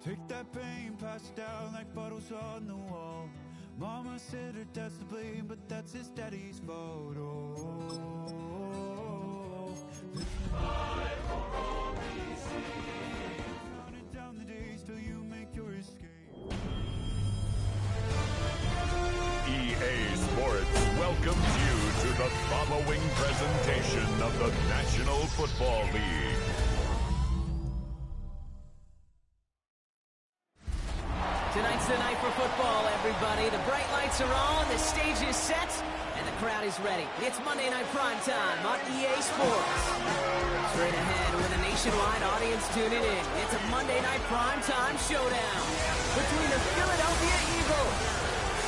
Take that pain, pass it down like photos on the wall. Mama said her dad's to blame, but that's his daddy's fault. Counting down the days till you make your escape. EA Sports welcomes you to the following presentation of the National Football League. Tonight's the night for football, everybody. The bright lights are on, the stage is set, and the crowd is ready. It's Monday Night Primetime on EA Sports. Straight ahead with a nationwide audience tuning in. It's a Monday Night Primetime showdown between the Philadelphia Eagles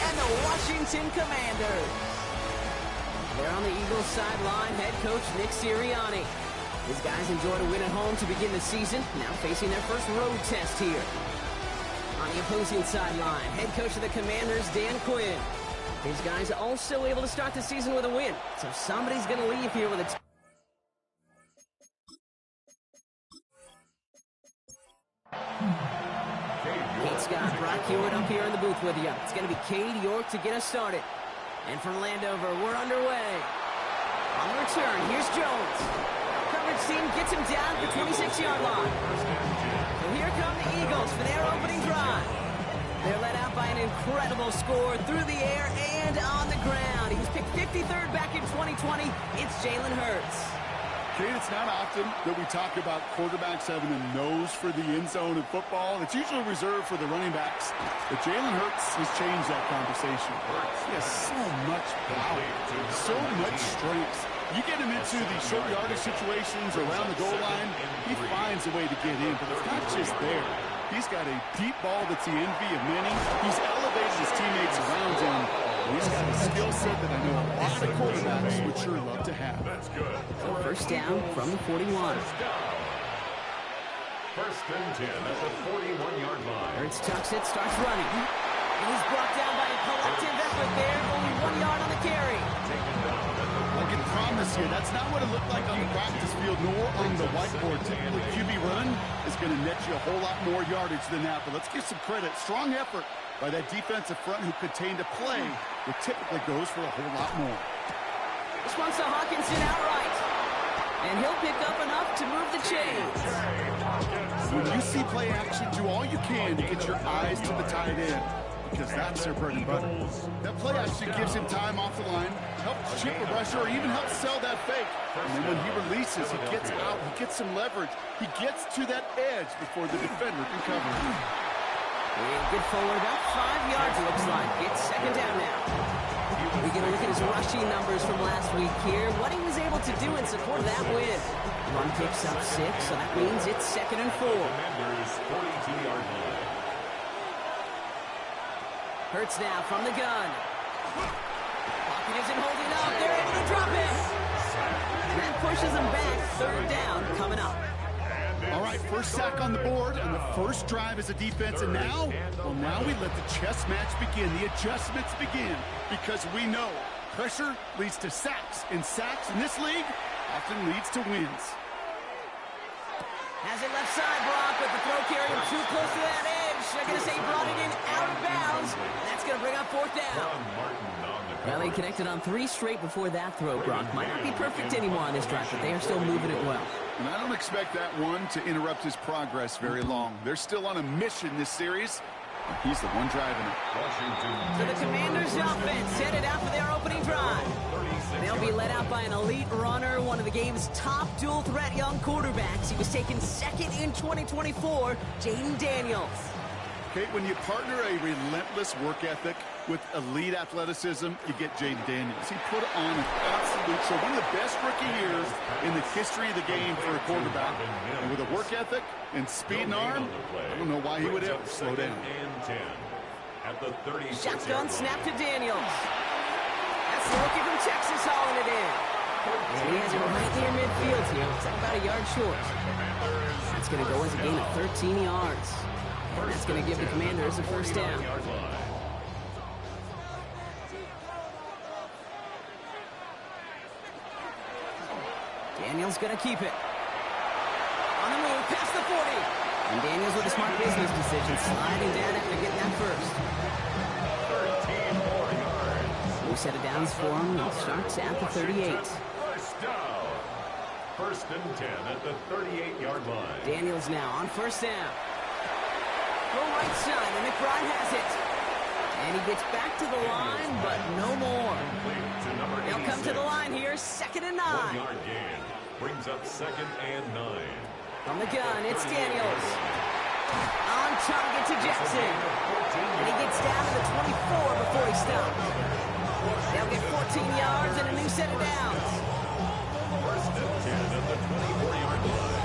and the Washington Commanders. They're on the Eagles sideline, head coach Nick Sirianni. His guys enjoyed a win at home to begin the season, now facing their first road test here. On the opposing sideline, head coach of the Commanders, Dan Quinn. His guys also able to start the season with a win, so somebody's going to leave here with a... Kate Scott, Brock Hewitt up here in the booth with you. It's going to be Cade York to get us started. And from Landover, we're underway. On the return, here's Jones. Coverage team gets him down at the 26-yard line. So here come the Eagles for their opening drive. They're led out by an incredible score through the air and on the ground. He was picked 53rd back in 2020. It's Jalen Hurts. Kate, it's not often that we talk about quarterbacks having a nose for the end zone in football. It's usually reserved for the running backs. But Jalen Hurts has changed that conversation. He has so much power, so much strength. You get him into these short yardage situations around the goal line, he finds a way to get in. But it's not just there. He's got a deep ball that's the envy of many. He's elevated his teammates around him. He's got a skill set that I know a lot of quarterbacks would sure love to have. That's good. So first down from the 41. First and 10 at the 41-yard line. Hurts tucks it, starts running. And he's brought down by a collective effort there. Only 1 yard on the carry. I can promise you, that's not what it looked like on the practice field, nor on the whiteboard. Typically, QB run is going to net you a whole lot more yardage than that. But let's give some credit. Strong effort by that defensive front who contained a play that typically goes for a whole lot more. This one's to Hawkinson outright. And he'll pick up enough to move the chains. When you see play action, do all you can to get your eyes to the tight end, because that's their bread and butter. That play action gives him time off the line, helps chip a rusher, or even helps sell that fake. And then when he releases, he gets out, he gets some leverage. He gets to that edge before the defender can cover him. Good forward, about 5 yards it looks like. It's second down now. We get a look at his rushing numbers from last week here. What he was able to do in support of that win. Run picks up 6, so that means it's second and 4. Commanders 42-yard line. Hurts now from the gun. Pocket isn't holding up. They're able to drop it. And that pushes them back. Third down coming up. All right, first sack on the board, and the first drive as a defense, and now, well, now we let the chess match begin, the adjustments begin, because we know pressure leads to sacks, and sacks in this league often leads to wins. Has it left side, Brock, but the throw carried him too close to that edge. They're going to say he brought it in out of bounds, and that's going to bring up fourth down. Well, he connected on 3 straight before that throw, Brock. Might not be perfect anymore on this drive, but they are still moving it well. And I don't expect that one to interrupt his progress very long. They're still on a mission this series. He's the one driving it. So the Commanders' offense headed out for their opening drive. They'll be led out by an elite runner, one of the game's top dual-threat young quarterbacks. He was taken second in 2024, Jaden Daniels. Kate, when you partner a relentless work ethic with elite athleticism, you get Jaden Daniels. He put on an absolute show. One of the best rookie years in the history of the game for a quarterback. And with a work ethic and speed and arm, I don't know why he would ever slow down. Shotgun snap to Daniels. That's the rookie from Texas hauling it in. And he has it right near midfield here. It's about a yard short. That's going to go as a gain of 13 yards. And that's going to give the Commanders a first down. Daniels going to keep it. On the move, past the 40. And Daniels with a smart business decision, sliding down after getting that first. 13 more yards. New set of downs for him. It starts at the 38. First down. First and 10 at the 38-yard line. Daniels now on first down. Go right side, and McBride has it. And he gets back to the line, but no more. They'll come to the line here, 2nd and 9. 1-yard gain brings up 2nd and 9. From the gun, it's Daniels. On target to Jackson. And he gets down to the 24 before he stops. They'll get 14 yards and a new set of downs. First and 10 at the 24-yard line.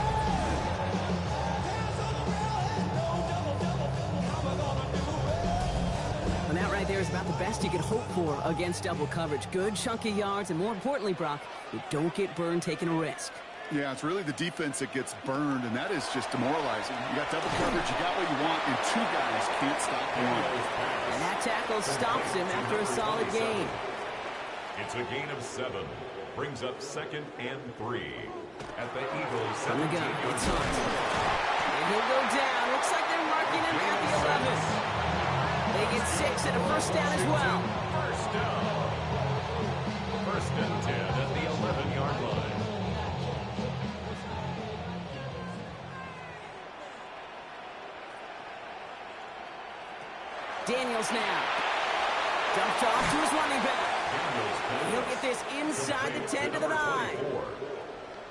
And that right there is about the best you could hope for against double coverage. Good chunky yards, and more importantly, Brock, you don't get burned taking a risk. Yeah, it's really the defense that gets burned, and that is just demoralizing. You got double coverage, you got what you want, and 2 guys can't stop one. And that tackle stops him after a solid gain. It's a gain of 7. Brings up 2nd and 3. At the Eagles' From the gun, 17-yard it's Hunt. And he'll go down. Looks like they're marking him at the 11. They get 6 and a first down as well. First down. First and 10 at the 11-yard line. Daniels now. Dumped off to his running back. And he'll get this inside the 10 to the 9.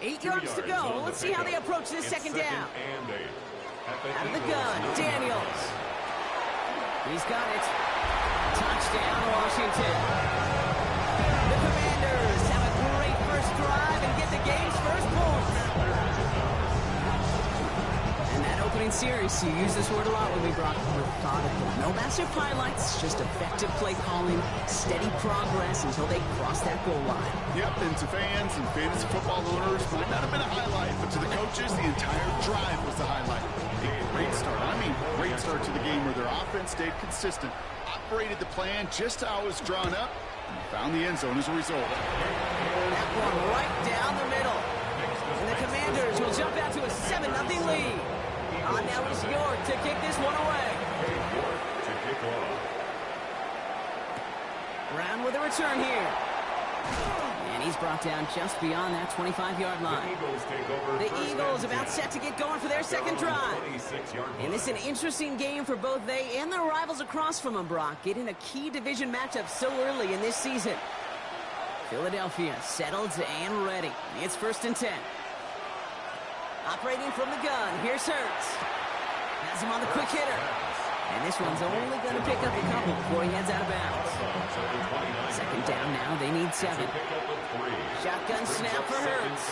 8 yards to go. Let's see how they approach this second down. Out of the gun, Daniels. He's got it. Touchdown, Washington. The Commanders have a great first drive and get the game's first points. And that opening series, you use this word a lot when we brought methodical. No massive highlights, just effective play calling, steady progress until they cross that goal line. Yep, and to fans and fantasy football owners, might not have been a highlight, but to the coaches, the entire drive was the highlight. A great start. I mean, great start to the game where their offense stayed consistent, operated the plan just how it was drawn up, and found the end zone as a result. That one right down the middle. And the Commanders will jump out to a 7-0 lead. On now is York to kick this one away. Brown with a return here. And he's brought down just beyond that 25-yard line. The Eagles about set to get going for their second drive. And this is an interesting game for both they and their rivals across from them, Brock, getting a key division matchup so early in this season. Philadelphia settled and ready. It's 1st and 10. Operating from the gun, here's Hurts. Has him on the quick hitter. And this one's only going to pick up a couple before he heads out of bounds. Second down now, they need 7. Shotgun snap for Hurts.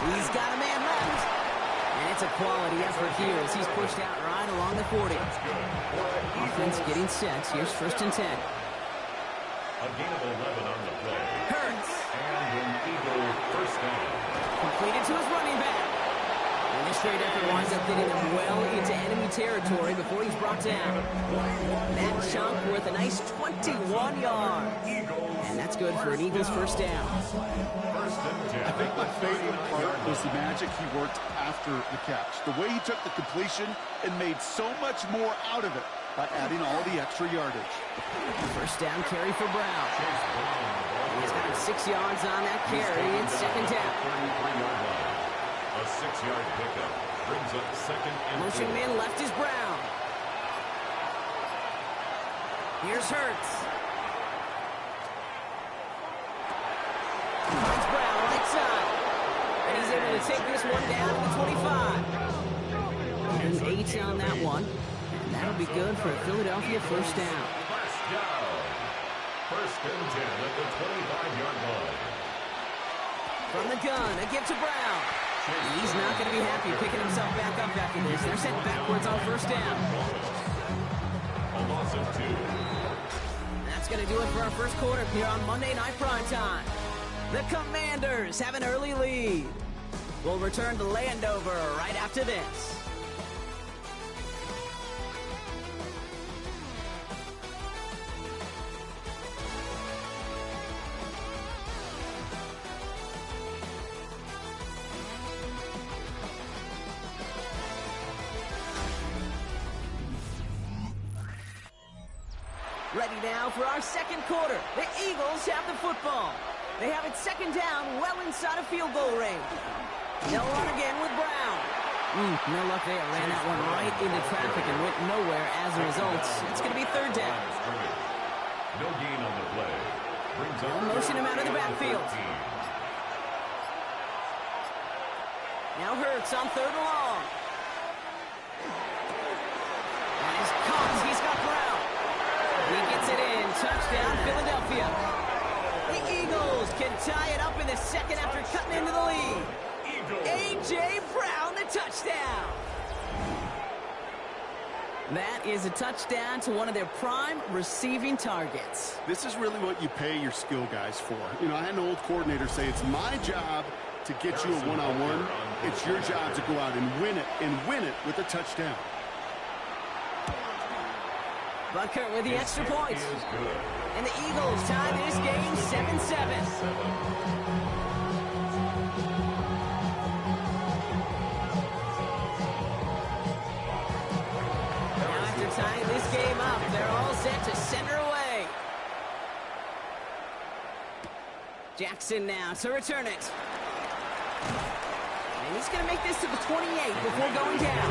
He's got a man left. And it's a quality effort here as he's pushed out right along the 40. Offense getting set. Here's 1st and 10. A gain of 11 on the play. Hurts. And an Eagle first down. Completed to his running back. And this straight effort winds up getting him well into enemy territory before he's brought down. That chunk worth a nice 21 yards. And that's good for an Eagles first down. I think my favorite part was the magic he worked after the catch. The way he took the completion and made so much more out of it by adding all the extra yardage. First down carry for Brown. He's got 6 yards on that carry. It's second down. A 6-yard pickup brings up 2nd and 4. Motion man left is Brown. Here's Hurts. It's Brown right side. And he's able to take this one down to the 25. And 8 on that one. And that'll be good for a Philadelphia first down. First down. First and 10 at the 25-yard line. From the gun, a give to Brown. He's not going to be happy picking himself back up after this. They're sent backwards on first down. A loss of 2. That's going to do it for our first quarter here on Monday Night Primetime. The Commanders have an early lead. We'll return to Landover right after this. Ready now for our second quarter. The Eagles have the football. They have it second down, well inside of field goal range. They'll run again with Brown. No luck there. Ran that one right into traffic and went nowhere as a result. It's going to be third down. No gain on the play. Brings up They'll motion him out of the backfield. Now Hurts on third and long. And he's caught. He's got Brown. He gets it in. Touchdown, Philadelphia. The Eagles can tie it up in the second after cutting into the lead. A.J. Brown, the touchdown. That is a touchdown to one of their prime receiving targets. This is really what you pay your skill guys for. You know, I had an old coordinator say it's my job to get you a one-on-one. It's your job to go out and win it with a touchdown. Butker with the extra point. And the Eagles tie this game 7-7. Tying this game up. They're all set to center away. Jackson now to return it. And he's going to make this to the 28 before going down.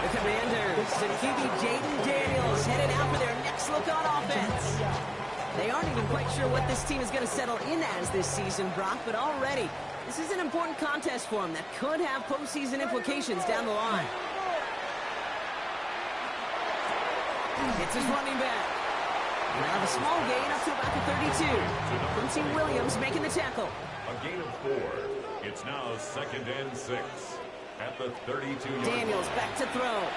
The Commanders and QB Jaden Daniels headed out for their next look on offense. They aren't even quite sure what this team is going to settle in as this season, Brock, but already this is an important contest for them that could have postseason implications down the line. It's his running back. Now a small gain up to about the 32. Quincy Williams making the tackle. A gain of 4. It's now 2nd and 6 at the 32-yard Daniels line. back to throw.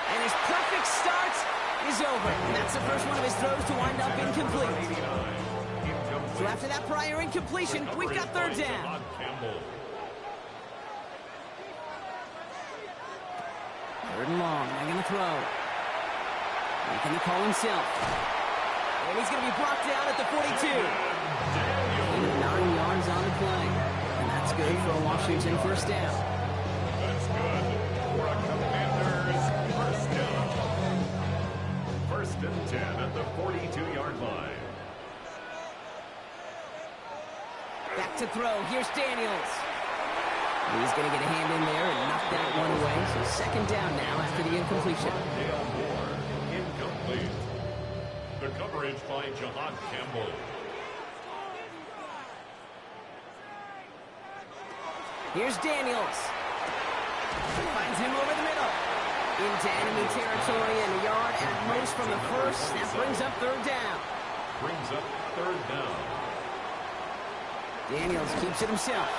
And his perfect start is over. And that's the first one of his throws to wind up incomplete. So after that prior incompletion, we've got third down. Third and long. They're going to throw. Making the call himself. And he's going to be brought down at the 42. 9 yards on the play. And that's good for a Washington first down. That's good for a Commanders first down. 1st and 10 at the 42-yard line. Back to throw. Here's Daniels. He's going to get a hand in there and knock that one away. So 2nd down now after the incompletion. Incomplete. The coverage by Jahad Campbell. Here's Daniels. Finds him over the middle. Into enemy territory and a yard at most from the first. That brings up third down. Brings up third down. Daniels keeps it himself.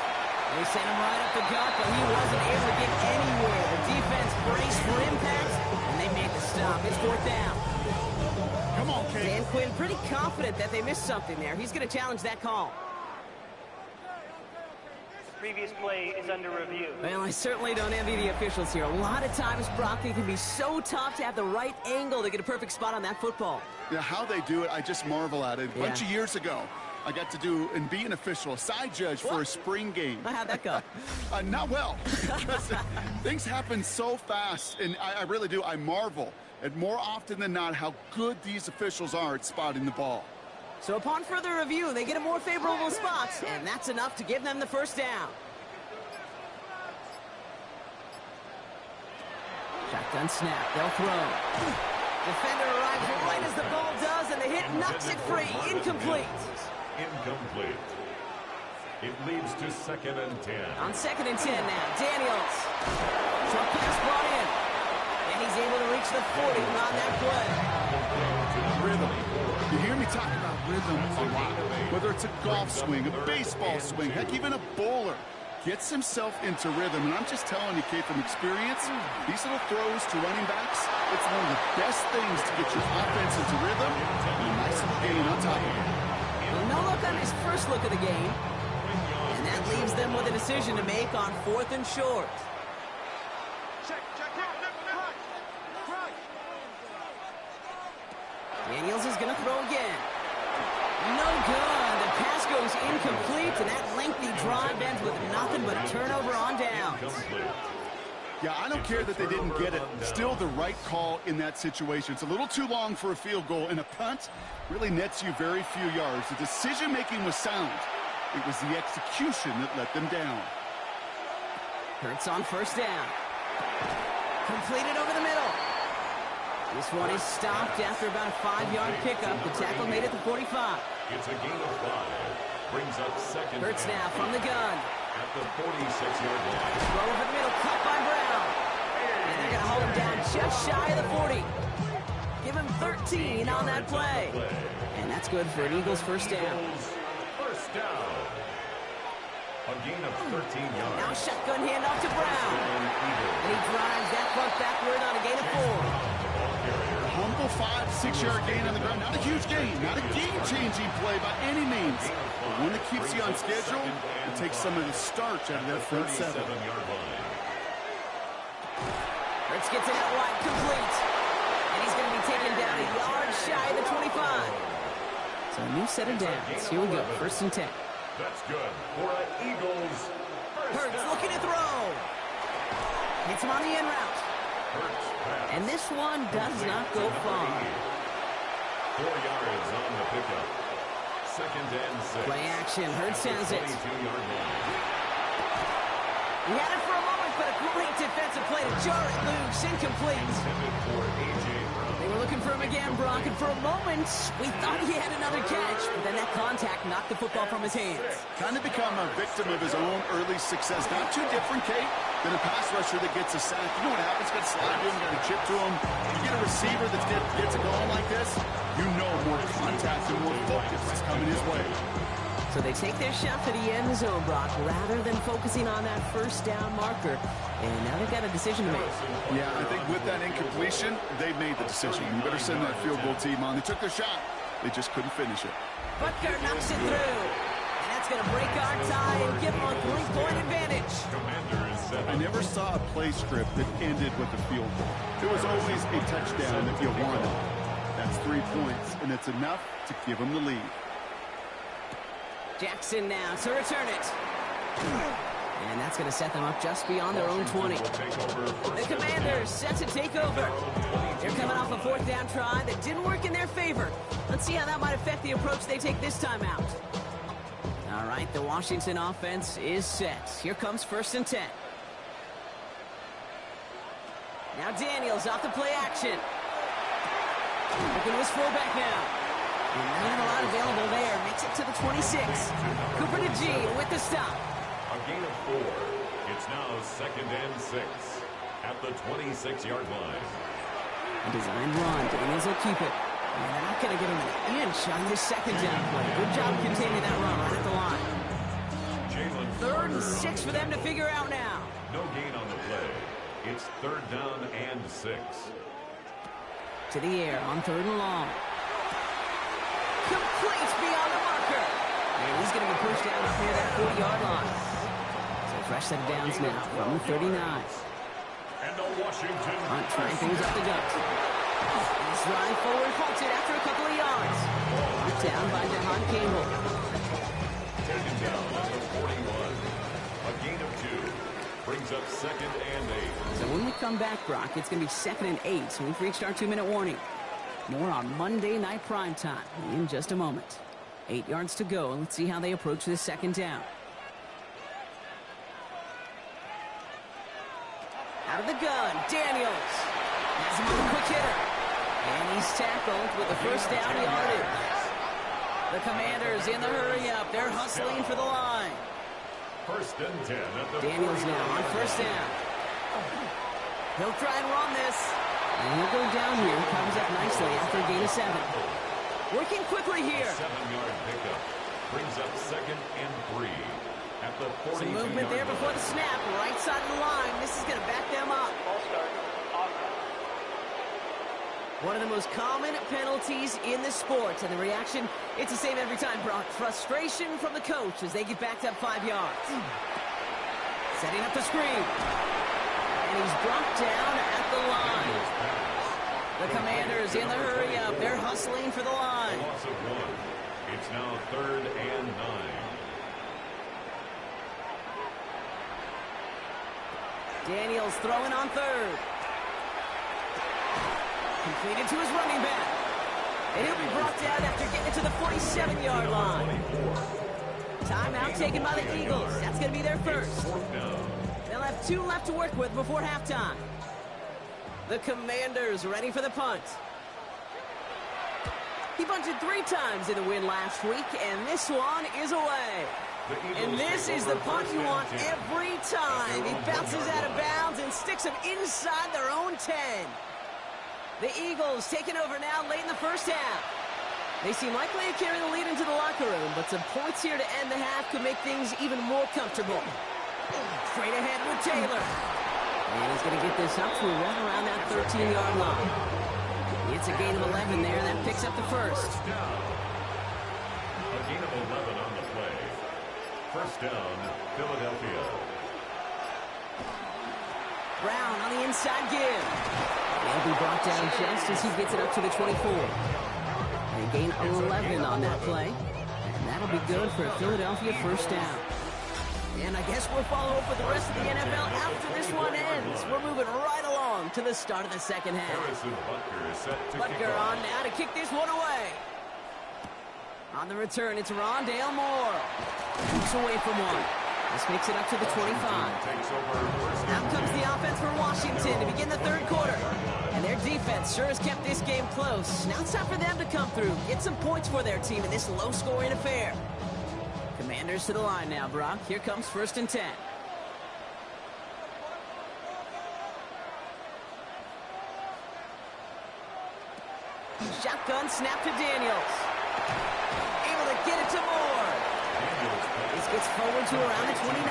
They sent him right up the gut, but he wasn't able to get anywhere. The defense braced for impact, and they made the stop. It's 4th down. Come on, Kate. Dan Quinn pretty confident that they missed something there. He's going to challenge that call. Previous play is under review. Well, I certainly don't envy the officials here. A lot of times, Brock, it can be so tough to have the right angle to get a perfect spot on that football. Yeah, how they do it, I just marvel at it. A bunch of years ago, I got to do and be an official, a side judge for a spring game. How'd that go? Not well, because things happen so fast, and I really do. I marvel at more often than not how good these officials are at spotting the ball. So upon further review, they get a more favorable spot, and that's enough to give them the first down. Shotgun snap. They'll throw. Defender arrives right as the ball does, and the hit knocks it free. Incomplete. Incomplete. It leads to 2nd and 10. On 2nd and 10 now. Daniels. Short pass brought in. And he's able to reach the 40 on that play. Rhythm. You hear me talk about rhythm a lot. Whether it's a golf swing, a baseball swing, heck, even a bowler gets himself into rhythm. And I'm just telling you, Kate, from experience, these little throws to running backs, it's one of the best things to get your offense into rhythm and a nice little gain on top of it. Well, no look on his first look of the game. And that leaves them with a decision to make on 4th and short. Daniels is going to throw again. No good. The pass goes incomplete, and that lengthy drive ends with nothing but a turnover on downs. Yeah, I don't care that they didn't get it. Still the right call in that situation. It's a little too long for a field goal, and a punt really nets you very few yards. The decision-making was sound. It was the execution that let them down. Hurts on first down. Completed over the middle. This one is stopped after about a 5-yard pickup. The tackle made it to 45. It's a gain of 5. Brings up second. Hurts now from the gun. At the 46-yard line. Throw over the middle, cut by Brown. And they're going to hold him down just shy of the 40. Give him 13 on that play. And that's good for an Eagles first down. First down. A gain of 13 yards. Now shotgun handoff to Brown. And he drives that punt backward on a gain of 4. A humble 5-6-yard gain on the ground. Not a huge gain. Not a game-changing play by any means. But one that keeps you on schedule and takes some of the starch out of that front seven. Hurts gets it out wide, complete. And he's going to be taken down a yard shy of the 25. So a new set of downs. Here we go, first and 10. That's good for an Eagles. Hurts looking to throw. Hits him on the in route. And this one does not go far. 4 yards on the pickup. Second and 6. Play action. Hurts has it. 22-yard line. He had it for a moment, but a great defensive play to jar it loose. Incomplete. Intended for A.J. Brown. They were looking for him again, Brock, and for a moment, we thought he had another catch, but then that contact knocked the football from his hands. Kind of become a victim of his own early success. Not too different, Kate, than a pass rusher that gets a sack. You know what happens? Got to slide to him, got to chip to him. You get a receiver that gets it going like this, you know more contact and more focus is coming his way. So they take their shot for the end zone, Brock, rather than focusing on that first down marker. And now they've got a decision to make. Yeah, I think with that incompletion, they made the decision. You better send that field goal team on. They took their shot. They just couldn't finish it. Butker knocks it through. And that's going to break our tie and give them a 3-point advantage. I never saw a play script that ended with a field goal. It was always a touchdown if you wanted. That's 3 points, and it's enough to give them the lead. Jackson now to return it. And that's going to set them up just beyond their own 20. The Commanders set to take over. They're coming off a 4th down try that didn't work in their favor. Let's see how that might affect the approach they take this time out. All right, the Washington offense is set. Here comes 1st and 10. Now Daniels off the play action. Looking to his fullback now. And not a lot available there. Makes it to the 26. Cooper to G with the stop. A gain of 4. It's now 2nd and 6 at the 26-yard line. A designed run. Daniels will keep it. And they're not going to get him an inch on this 2nd down play. Good job containing that run right at the line. 3rd and 6 for them to figure out now. No gain on the play. It's 3rd down and 6. To the air on 3rd and long. Complete beyond the marker. And he's going to be pushed down up near that 40-yard line. So fresh set of downs now from the 39. And the Washington Hunt trying things up the gut. He's running forward, halted after a couple of yards. Knocked down by DeHaan Campbell. taken down at the 41. A gain of 2. Brings up 2nd and 8. So when we come back, Brock, it's going to be 2nd and 8. So we've reached our 2-minute warning. More on Monday Night Primetime in just a moment. 8 yards to go, and let's see how they approach this 2nd down. Out of the gun, Daniels. Has him on the quick hitter. And he's tackled with the first down yardage. The Commanders in the hurry-up. They're hustling for the line. 1st and 10 at the Daniels now on 1st down. He'll try and run this. And he'll go down here. Comes up nicely after a gain of 7. Working quickly here. 7-yard pickup. Brings up 2nd and 3 at the 42. Some movement there before the snap. Right side of the line. This is going to back them up. Ball start. One of the most common penalties in the sport. And the reaction, it's the same every time, Brock. Frustration from the coach as they get backed up 5 yards. Setting up the screen. And he's brought down at the line. The Commanders in the hurry-up. They're hustling for the line. Loss of 1. It's now 3rd and 9. Daniels throwing on third. Completed to his running back. And he'll be brought down after getting to the 47-yard line. Timeout taken by the Eagles. That's going to be their first. They'll have 2 left to work with before halftime. The Commanders ready for the punt. He bunted 3 times in the win last week, and this one is away. And this is the punt you want every time. He bounces out of bounds and sticks them inside their own 10. The Eagles taking over now late in the first half. They seem likely to carry the lead into the locker room, but some points here to end the half could make things even more comfortable. Straight ahead with Taylor. And he's going to get this up to right around that 13-yard line. It's a gain of 11 there. That picks up the first. A gain of 11 on the play. First down, Philadelphia. Brown on the inside give. He'll be brought down just as he gets it up to the 24. They gain 11 on that play. And that'll be good for a Philadelphia first down. And I guess we'll follow up with the rest of the NFL after this one ends. We're moving right along to the start of the second half. Butker on now to kick this one away. On the return, it's Rondale Moore. Keeps away from one. This makes it up to the 25. Out comes the offense for Washington to begin the third quarter. And their defense sure has kept this game close. Now it's time for them to come through, get some points for their team in this low-scoring affair. Commanders to the line now, Brock. Here comes 1st and 10. Shotgun snap to Daniels. Able to get it to Moore. This gets forward to around the 29.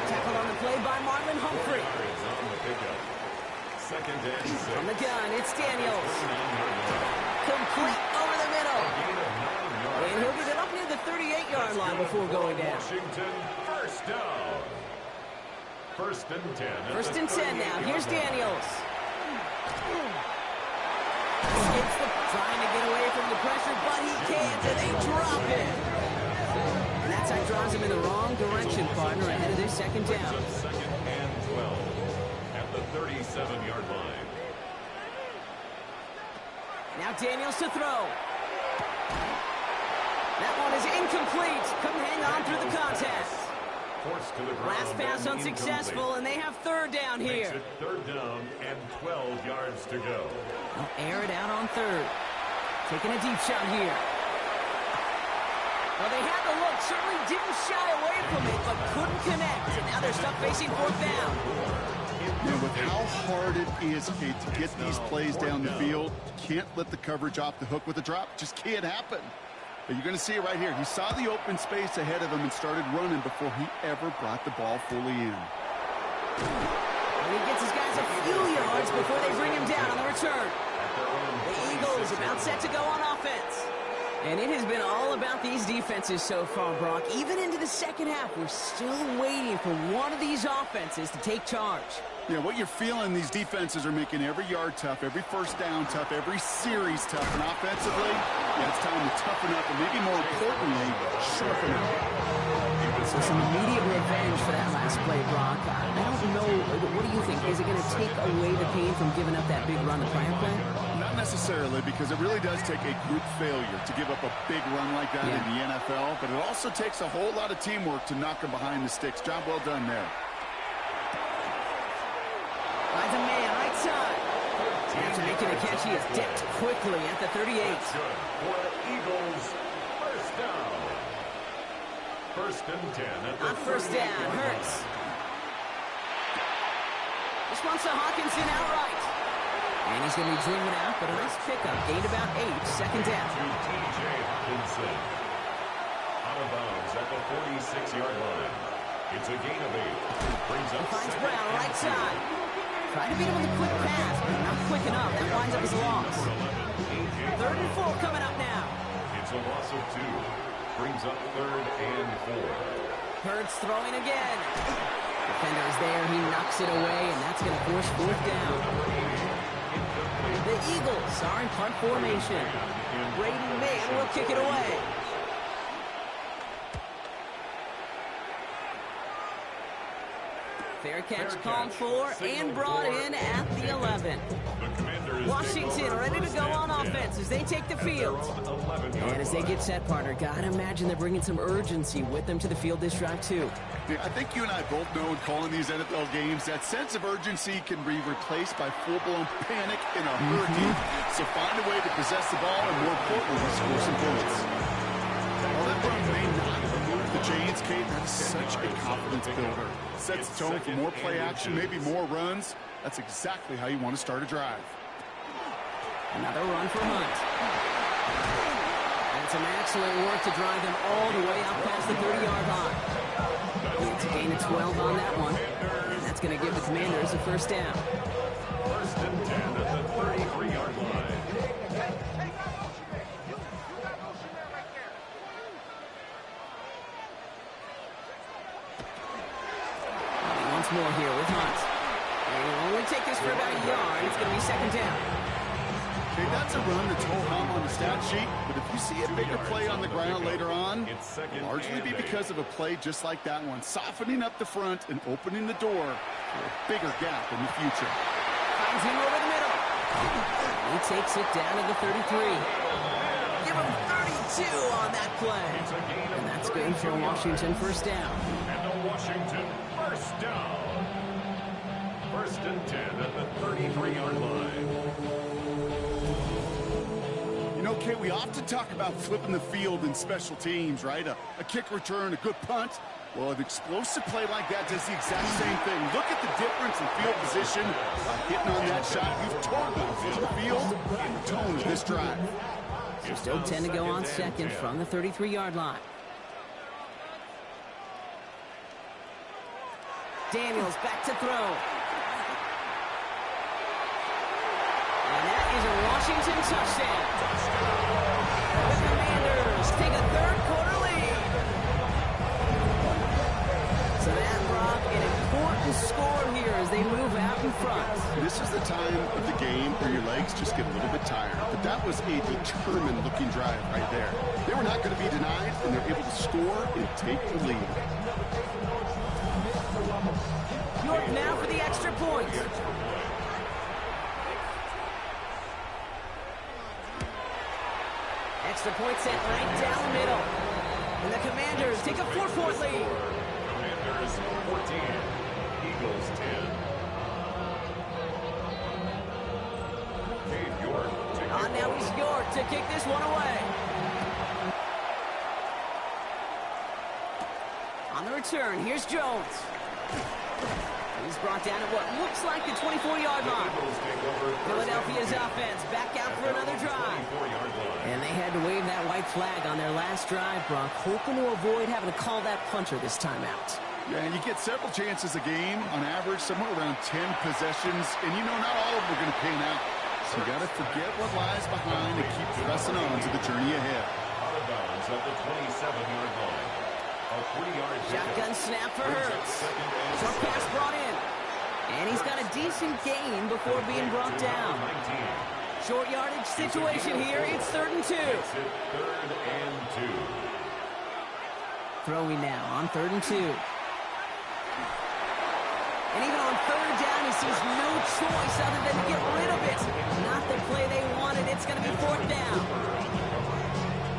Tackle on the play by Marlon Humphrey. From the gun, it's Daniels. Complete over the middle. And he'll get it up near the 38-yard line before going down. Washington, first down. 1st and 10. 1st and 10 now. Here's Daniels. Trying to get away from the pressure, but he can't, and they drop it. And that time drives him in the wrong direction, partner, ahead of their second down. 2nd and 12 at the 37-yard line. Now Daniels to throw. That one is incomplete. Couldn't hang on through the contest. Forced to the ground. Last pass unsuccessful, and they have 3rd down here. Makes it 3rd down and 12 yards to go. They'll air it out on 3rd. Taking a deep shot here. Well, they had the look, certainly didn't shy away from it, but couldn't connect. And now they're stuck facing 4th down. And with how hard it is, Kate, to get these plays down the field, you can't let the coverage off the hook with a drop. Just can't happen. But you're going to see it right here. He saw the open space ahead of him and started running before he ever brought the ball fully in. And he gets his guys a few yards before they bring him down on the return. The Eagles about set to go on offense. And it has been all about these defenses so far, Brock. Even into the second half, we're still waiting for one of these offenses to take charge. Yeah, what you're feeling, these defenses are making every yard tough, every first down tough, every series tough. And offensively, yeah, it's time to toughen up and maybe more importantly, sharpen up. So some immediate revenge for that last play, Brock. I don't know. What do you think? Is it going to take away the pain from giving up that big run the prior play? Not necessarily, because it really does take a group failure to give up a big run like that in the NFL. But it also takes a whole lot of teamwork to knock them behind the sticks. Job well done there. Finds a man right side. After making a catch, he is dipped quickly at the 38. For the Eagles, first down. 1st and 10 at the on 1st down, Hurts. This one's to Hawkinson outright. And he's going to be driven out, but a nice pickup. Gained about 8, 2nd down. T.J. Hawkinson. Out of bounds at the 46-yard line. It's a gain of 8. Brings up finds Brown right side. Tried to beat him with a quick pass, but not quick enough. That winds up as a loss. 3rd and 4 coming up now. It's a loss of 2. Brings up 3rd and 4. Hurts throwing again. Defender is there. He knocks it away, and that's going to force 4th down. The Eagles are in punt formation. Brady Mann will kick it away. Fair catch called for and brought in at the 11. Washington ready to go on offense as they take the field. And as they get set, partner, gotta imagine they're bringing some urgency with them to the field this drive, too. Yeah, I think you and I both know in calling these NFL games, that sense of urgency can be replaced by full-blown panic in a hurricane. So find a way to possess the ball and, more importantly, score some points. While that run may not remove the chains, Kate, that is such a confidence builder. Sets the tone for more play action, maybe more runs. That's exactly how you want to start a drive. Another run for Hunt. And some excellent work to drive them all the way out past the 30-yard line. It's a gain of 12 on that one. And that's going to give the Commanders a first down. First and 10 at the 33-yard line. Once more here with Hunt. And he'll only take this for about a yard. It's going to be second down. Okay, that's a run that's ho-hum on the stat sheet, but if you see a bigger play on the ground later on, it'll largely be because of a play just like that one, softening up the front and opening the door for a bigger gap in the future. Finds him over the middle. He takes it down to the 33. Give him 32 on that play. And that's good for a Washington first down. And a Washington first down. First and 10 at the 33-yard line. You know, Kate, we often talk about flipping the field in special teams, right? A kick return, a good punt. Well, an explosive play like that does the exact same thing. Look at the difference in field position by hitting on that shot. You've totally flipped the field and the tone of this drive. So still 10 to go on second from the 33-yard line. Daniels back to throw. And that is a Washington touchdown. The Commanders take a third-quarter lead. So that, Brock, an important score here as they move out in front. This is the time of the game where your legs just get a little bit tired. But that was a determined-looking drive right there. They were not going to be denied, and they're able to score and take the lead. York now for the extra point. Extra point set right down the middle. And the Commanders take a 4-point lead. Commanders 14, Eagles 10. Dave York to kick Now off. he's York to kick this one away. On the return, here's Jones. He's brought down at what looks like the 24-yard line. Eagles take over Philadelphia's offense back out for another drive. 24-yard line. And they had to wave that white flag on their last drive, Brock, hoping to avoid having to call that puncher this time out. Yeah, and you get several chances a game, on average, somewhere around 10 possessions, and you know not all of them are going to pan out. So you got to forget what lies behind and keep pressing on to the journey ahead. Out of bounds at the 27-yard line. A 3-yard Shotgun snap for Hurts. Short pass brought in. And he's got a decent gain before being brought down. 19. Short yardage situation here. It's 3rd and 2. Makes it 3rd and 2. Throwing now on 3rd and 2. And even on 3rd down, he sees no choice other than to get rid of it. Not the play they wanted. It's going to be 4th down.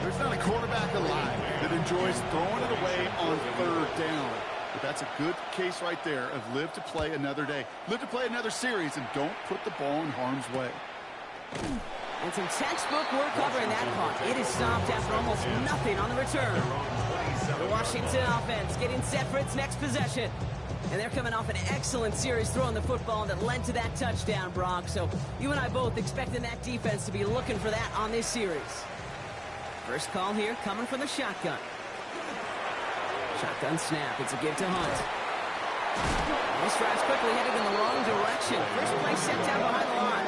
There's not a quarterback alive that enjoys throwing it away on 3rd down. But that's a good case right there of live to play another day. Live to play another series and don't put the ball in harm's way. And some textbook work covering that punt. It is stopped after almost nothing on the return. The Washington offense getting set for its next possession. And they're coming off an excellent series throwing the football that led to that touchdown, Brock. So you and I both expecting that defense to be looking for that on this series. First call here coming from the shotgun. Shotgun snap. It's a give to Hunt. This drive's quickly headed in the wrong direction. First play set down behind the line.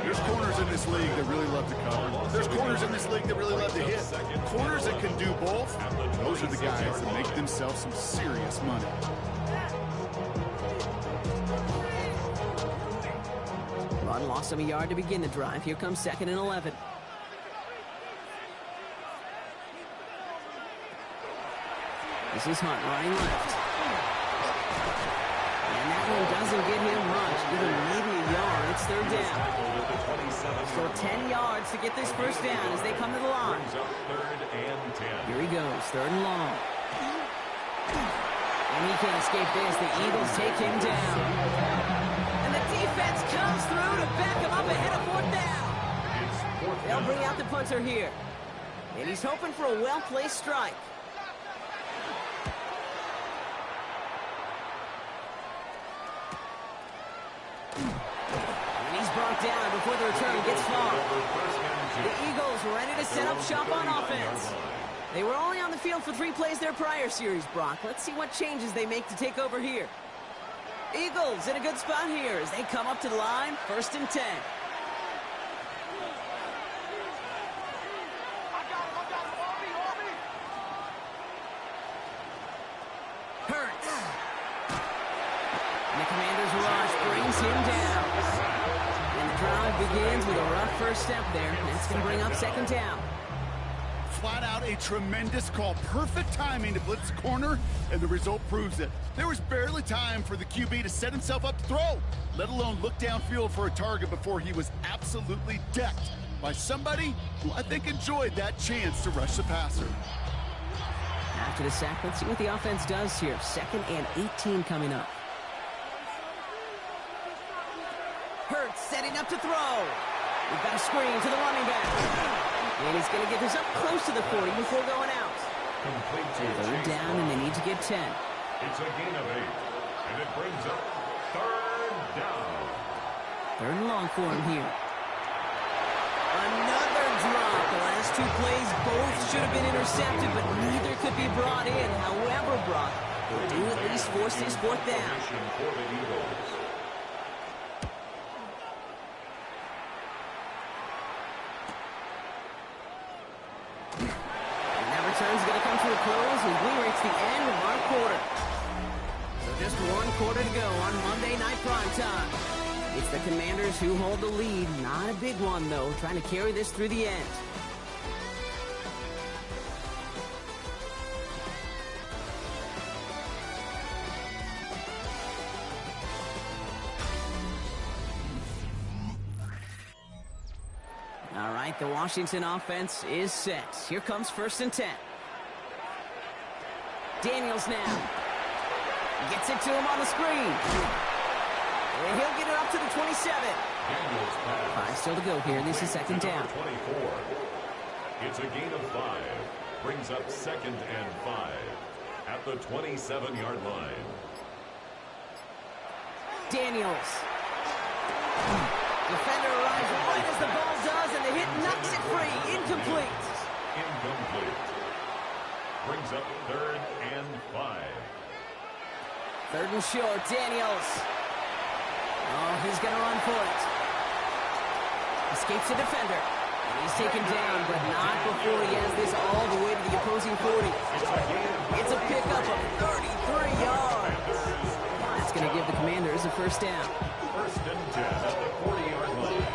There's corners in this league that really love to cover. There's corners in this league that really love to hit. Corners that can do both, those are the guys that make themselves some serious money. Run loss of a yard to begin the drive. Here comes 2nd and 11. This is Hunt running left. doesn't get him much, even maybe a yard. It's third down. So 10 yards to get this first down as they come to the line. Here he goes, third and long. And he can't escape this. The Eagles take him down. And the defense comes through to back him up ahead of fourth down. They'll bring out the punter here. And he's hoping for a well-placed strike. And he's brought down before the return gets far. The Eagles ready to set up shop on offense. They were only on the field for 3 plays their prior series, Brock. Let's see what changes they make to take over here. Eagles in a good spot here as they come up to the line, 1st and 10. Hurts. And the Commanders' rush brings him down. And the drive begins with a rough first step there. That's going to bring up 2nd down. Flat out a tremendous call. Perfect timing to blitz corner, and the result proves it. There was barely time for the QB to set himself up to throw, let alone look downfield for a target before he was absolutely decked by somebody who I think enjoyed that chance to rush the passer. After the sack, let's see what the offense does here. 2nd and 18 coming up. Hurts setting up to throw. We've got a screen to the running back. And he's going to get this up close to the 40 before going out. Third down, and they need to get 10. It's a gain of 8, and it brings up 3rd down. 3rd and long for him here. Another drop. The last 2 plays both should have been intercepted, but neither could be brought in. However, Brock will do at least force his 4th down. For the Eagles. Return's going to come to a close as we reach the end of our quarter. So just 1 quarter to go on Monday Night Primetime. It's the Commanders who hold the lead. Not a big one, though, trying to carry this through the end. All right, the Washington offense is set. Here comes 1st and 10. Daniels now. Gets it to him on the screen. And he'll get it up to the 27. 5 still to go here. This is 2nd down. 24. It's a gain of 5. Brings up 2nd and 5 at the 27-yard line. Daniels. Defender arrives right as the ball does, and the hit knocks it free. Incomplete. Incomplete. Brings up 3rd and 5. 3rd and short, Daniels. Oh, he's going to run for it. Escapes the defender. And he's taken down, but not before he has this all the way to the opposing 40. It's a pickup of 33 yards. That's going to give the Commanders a 1st down. 1st and 10 at the 40-yard line.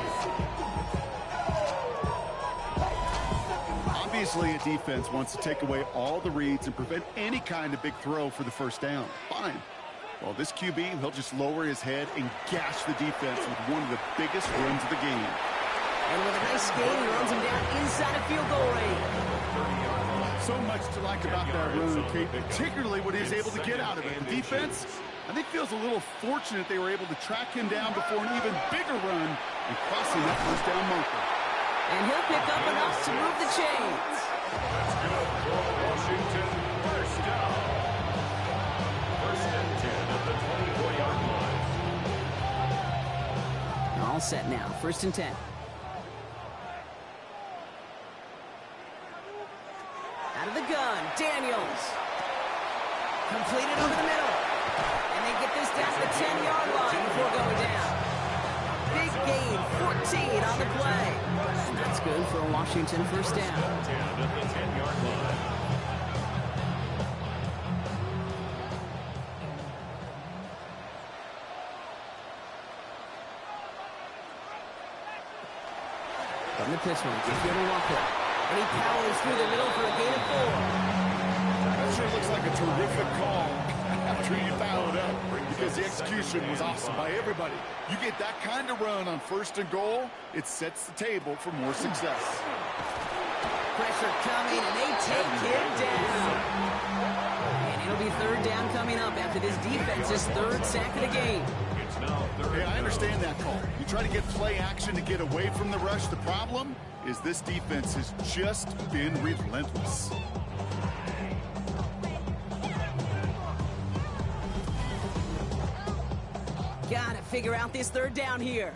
Obviously, a defense wants to take away all the reads and prevent any kind of big throw for the 1st down. Fine. Well, this QB, he'll just lower his head and gash the defense with one of the biggest runs of the game. And with a nice gain, he runs him down inside of field goal range. So much to like about that run, Kate, particularly what he was able to get out of it. The defense, I think, feels a little fortunate they were able to track him down before an even bigger run and crossing that 1st down marker. And he'll pick up enough to move the chains. That's good for Washington. 1st down. 1st and 10 at the 24-yard line. They're all set now. 1st and 10. Out of the gun, Daniels. Completed over the middle. And they get this down to the 10-yard line before going down. Big gain, 14 on the play. And that's good for a Washington 1st down. 10 at the 10-yard line. From the pitch one, gives you a Walker. And he powers through the middle for a gain of 4. That sure looks like a terrific call. after you foul it up because the execution was awesome by everybody. You get that kind of run on 1st and goal, it sets the table for more success. Pressure coming, and they take him down. And it'll be 3rd down coming up after this defense's 3rd sack of the game. Hey, I understand that call. You try to get play action to get away from the rush. The problem is this defense has just been relentless. Gotta figure out this 3rd down here.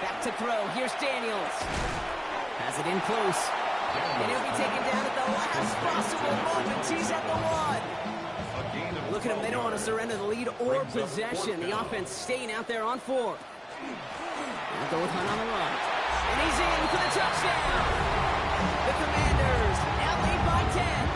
Back to throw. Here's Daniels. Has it in close. And he'll be taken down at the last possible moment. He's at the 1. Look at them. They don't want to surrender the lead or possession. The offense staying out there on 4. They'll go with Hunt on the run. And he's in for the touchdown. The Commanders now lead by 10.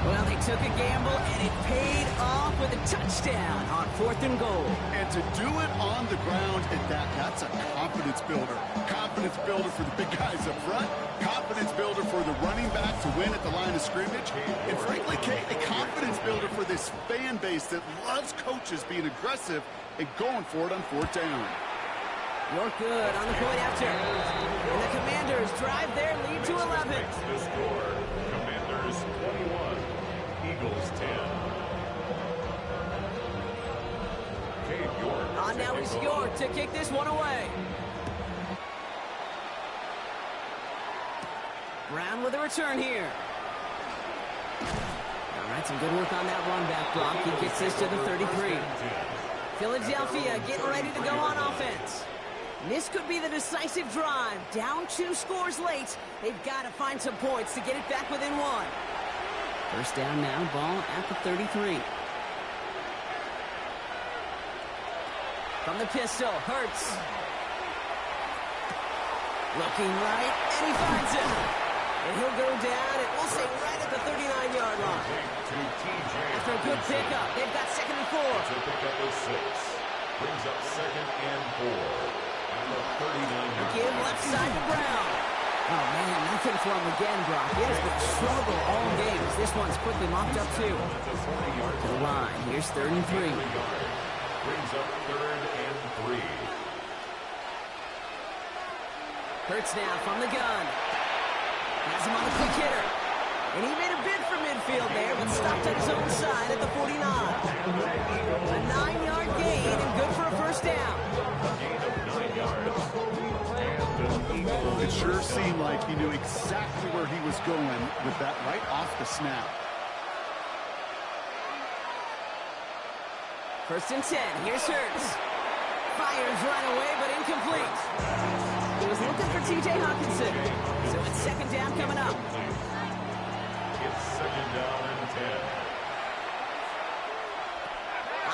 Well, they took a gamble, and it paid off with a touchdown on 4th and goal. And to do it on the ground at that, that's a confidence builder. Confidence builder for the big guys up front. Confidence builder for the running back to win at the line of scrimmage. And frankly, Kate, a confidence builder for this fan base that loves coaches being aggressive and going for it on 4th down. You're good on the point after. And the Commanders drive their lead to 11. The score, Commanders 21, Eagles 10. Cade York. On now is York to kick this one away. Brown with a return here. All right, some good work on that run back block. He gets this to the 33. Philadelphia getting ready to go on offense. This could be the decisive drive. Down 2 scores late. They've got to find some points to get it back within 1. 1st down now, ball at the 33. From the pistol, Hurts. Looking right, and he finds him. And he'll go down, and we'll say right at the 39-yard line. After a good pickup, they've got 2nd and 4. To pick up with 6. Brings up 2nd and 4. Give left side to Brown. Oh, man, nothing for him again, Brock. It has been struggle all game as this one's quickly mopped up, too. To the line. Here's 3rd and 3. Brings up 3rd and 3. Hurts now from the gun. Has him on the quick hitter. And he made a bid for midfield there, but stopped at his own side at the 49. A 9-yard gain and good for a 1st down. It sure seemed like he knew exactly where he was going with that right off the snap. 1st and 10. Here's Hurts. Fires right away, but incomplete. He was looking for T.J. Hawkinson. So it's 2nd down coming up. It's 2nd down and 10.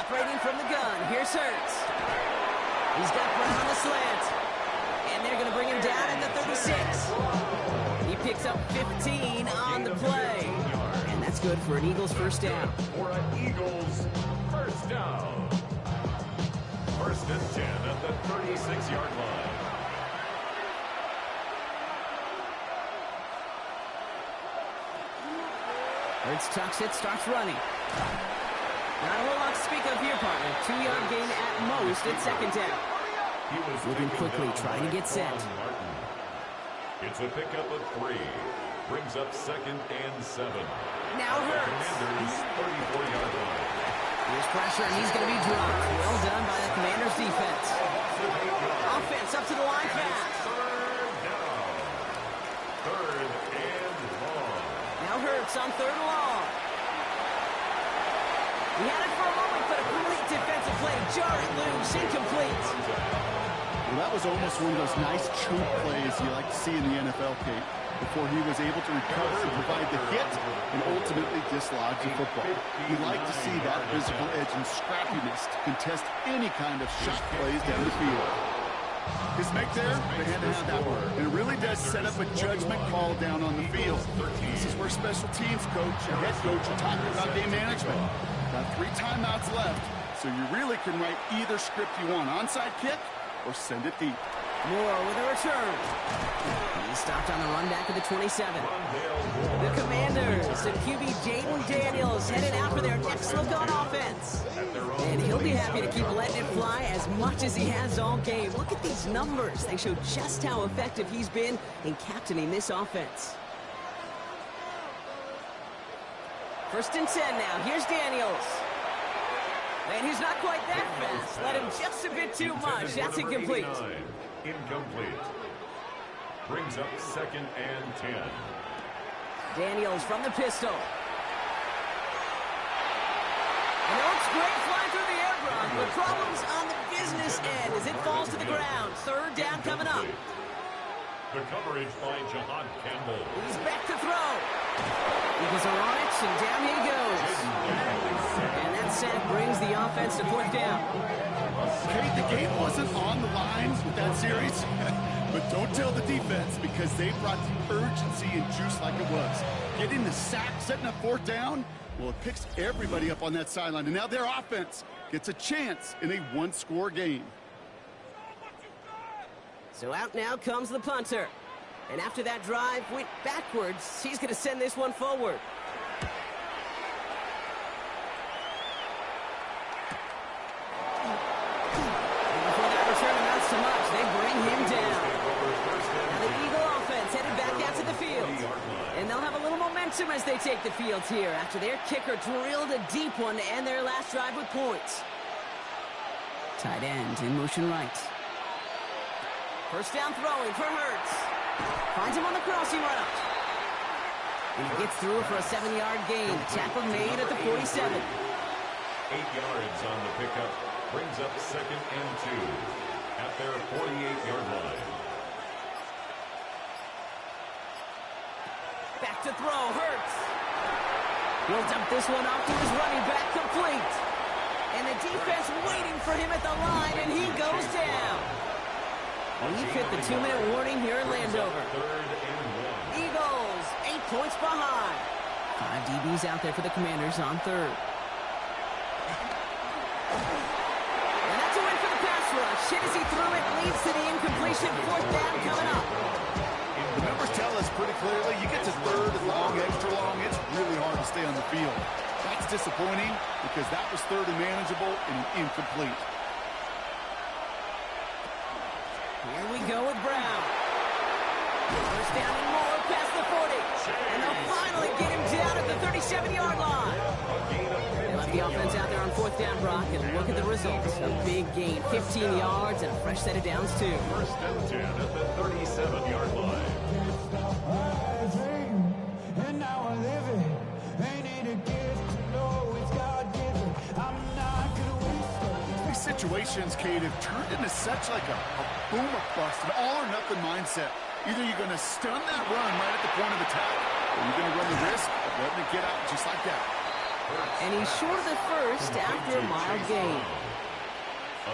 Operating from the gun. Here's Hurts. He's got Brown on the slant. And they're going to bring him down in the 36. He picks up 15 on the play. And that's good for an Eagles 1st down. For an Eagles 1st down. 1st and 10 at the 36-yard line. Hurts tucks it, starts running. Not a whole lot to speak of here, partner. 2-yard gain at most at 2nd down. Moving quickly, trying to get set. It's a pickup of 3. Brings up 2nd and 7. Now Hurts. Commanders 34-yard line. Here's pressure, and he's going to be dropped. Well done by the Commanders defense. Offense up to the line fast. 3rd and long. Now Hurts on 3rd and long. He had it for a moment, but a complete defensive play. Jar it loose, incomplete. Well, that was almost one of those nice chunk plays you like to see in the NFL, Kate, before he was able to recover and provide the hit and ultimately dislodge the football. You like to see that physical edge and scrappiness to contest any kind of shot plays down the field. His make there, they had to have that one. And it really does set up a judgment call down on the field. This is where special teams coach and head coach are talking about game management. Got 3 timeouts left, so you really can write either script you want. Onside kick or send it deep. Moore with a return. He stopped on the run back at the 27. The Commanders and QB Jaden Daniels headed out for their next look on offense. And he'll be happy to keep letting it fly as much as he has all game. Look at these numbers. They show just how effective he's been in captaining this offense. 1st and 10 now. Here's Daniels. And he's not quite that fast. Let him just a bit too much. That's incomplete. Incomplete. Brings up 2nd and 10. Daniels from the pistol. And it looks great flying through the air, Brock, but problems on the business end as it falls to the ground. 3rd down coming up. The coverage by Jahan Campbell. He's back to throw. Eagles are on it, and down he goes. And that sack brings the offense to 4th down. Okay, the game wasn't on the line with that series, but don't tell the defense because they brought the urgency and juice like it was. Getting the sack, setting up 4th down, well, it picks everybody up on that sideline, and now their offense gets a chance in a one-score game. So out now comes the punter. And after that drive went backwards, he's going to send this one forward. And before that return amounts to much, they bring him down. Now the Eagle offense headed back out to the field. And they'll have a little momentum as they take the field here after their kicker drilled a deep one to end their last drive with points. Tight end in motion right. 1st down throwing for Hurts. Finds him on the crossing route. And he gets through for a 7-yard gain. Tackle made at the 47. 8 yards on the pickup. Brings up 2nd and 2 at their 48-yard line. Back to throw. Hurts. He'll dump this one off to his running back, complete. And the defense waiting for him at the line, and he goes down. We've hit the 2-minute warning here in Landover. Eagles, 8 points behind. 5 DBs out there for the Commanders on 3rd. And that's a win for the pass rush. Hit as he threw it, leads to the incompletion. 4th down coming up. The numbers tell us pretty clearly, you get to 3rd and long, extra long, it's really hard to stay on the field. That's disappointing because that was 3rd and manageable and incomplete. Here we go with Brown. 1st down and more past the 40. And they'll finally get him down at the 37-yard line. They left the offense out there on 4th down, Brock, and look at the results. A big gain, 15 yards and a fresh set of downs, too. 1st and 10 at the 37-yard line. And now I live it. Ain't it a gift to know it's God-given? I'm not gonna waste it. These situations, Kate, have turned into such like a boom or bust, an all-or-nothing mindset. Either you're going to stun that run right at the point of attack, or you're going to run the risk of letting it get out just like that. And he's short of the first after a mild gain.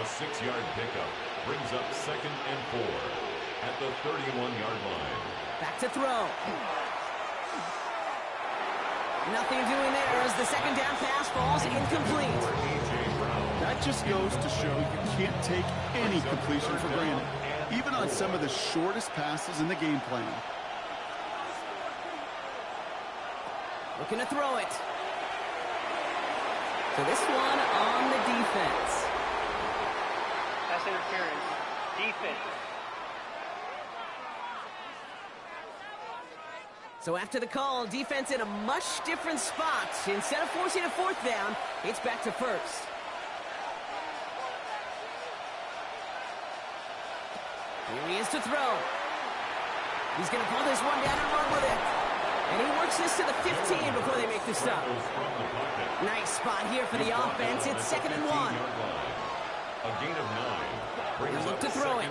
A 6-yard pickup brings up 2nd and 4 at the 31-yard line. Back to throw. Nothing doing there as the 2nd down pass falls incomplete. That just goes to show you can't take any completion for granted, even on some of the shortest passes in the game plan. Looking to throw it. So this one on the defense. Pass interference. Defense. So after the call, defense in a much different spot. Instead of forcing a 4th down, it's back to 1st. Here he is to throw. He's going to pull this one down and run with it. And he works this to the 15 before they make the stop. Nice spot here for the offense. It's 2nd and 1. A gain of 9. He'll look to throw it.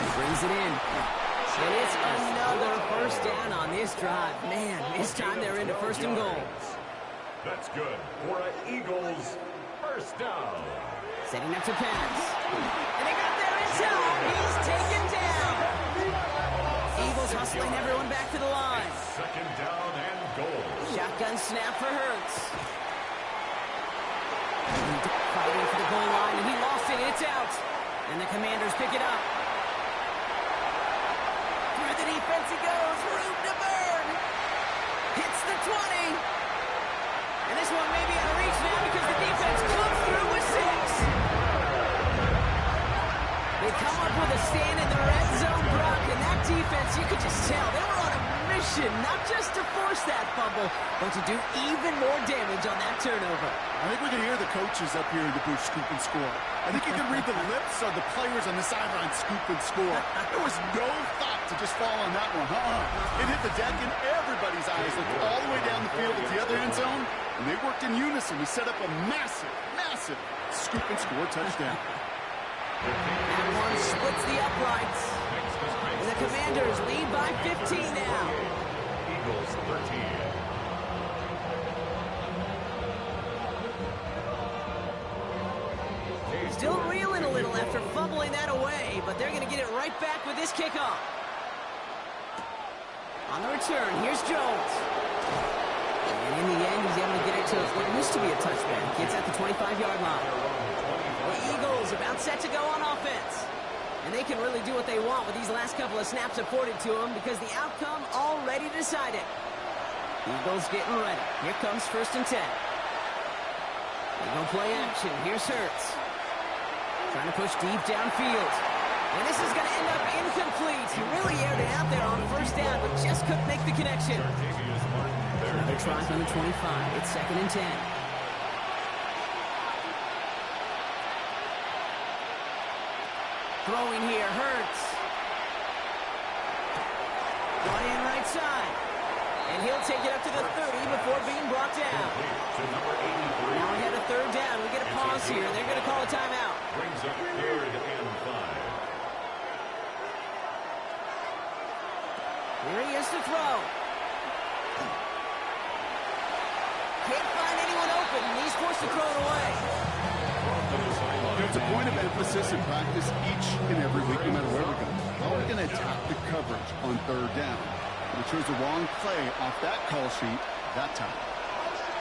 He brings it in. And it's another 1st down on this drive. Man, this time they're into 1st and goal. That's good for an Eagles 1st down. Setting up to pass. And they got there in time. He's taken down. Eagles hustling everyone back to the line. 2nd down and goal. Shotgun snap for Hurts. Fighting for the goal line, and he lost it. It's out. And the Commanders pick it up. Through the defense he goes. Room to burn. Hits the 20. And this one may be out of reach now because the defense comes through with 6. They come up with a stand in the red zone, Brock, and that defense, you could just tell, they were on a mission, not just to force that fumble, but to do even more damage on that turnover. I think we can hear the coaches up here in the booth scoop and score. I think you can read the lips of the players on the sideline scoop and score. There was no thought to just fall on that one. It hit the deck, and everybody's eyes looked all the way down the field at the other end zone, and they worked in unison to set up a massive, massive scoop and score touchdown. That one splits the uprights. And the Commanders lead by 15 now. Eagles 13. Still reeling a little after fumbling that away, but they're going to get it right back with this kickoff. On the return, here's Jones. And in the end, he's able to get it to what used to be a touchback. Gets at the 25-yard line. The Eagles about set to go on offense. And they can really do what they want with these last couple of snaps afforded to them because the outcome already decided. Eagles getting ready. Here comes 1st and 10. They go play action. Here's Hurts. Trying to push deep downfield. And this is going to end up incomplete. He really aired it out there on 1st down, but just couldn't make the connection. Another try on the 25. It's 2nd and 10. Throwing here, Hurts. Brought in right side. And he'll take it up to the 30 before being brought down. Now we had a 3rd down. We get a pause here. They're going to call a timeout. Brings up 3rd and 5. Here he is to throw. Can't find anyone open, and he's forced to throw it away. It's a point of emphasis in practice each and every week, no matter where we go. How are we going to attack the coverage on 3rd down? We chose the wrong play off that call sheet that time.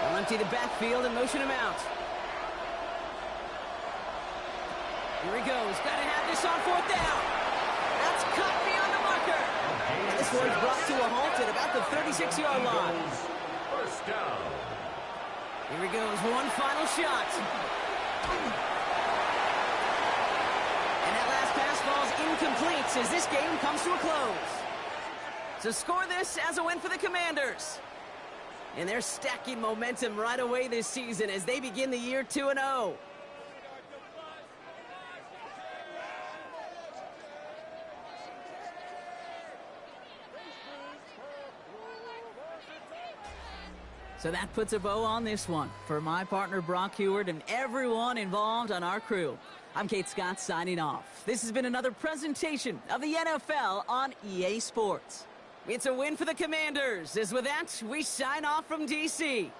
They'll empty the backfield and motion him out. Here he goes. Got to have this on 4th down. That's cut beyond the marker. And this one's brought to a halt at about the 36-yard line. 1st down. Here he goes. One final shot. And that last pass falls incomplete as this game comes to a close. So score this as a win for the Commanders. And they're stacking momentum right away this season as they begin the year 2-0. So that puts a bow on this one. For my partner Brock Heward and everyone involved on our crew, I'm Kate Scott signing off. This has been another presentation of the NFL on EA Sports. It's a win for the Commanders. As with that, we sign off from D.C.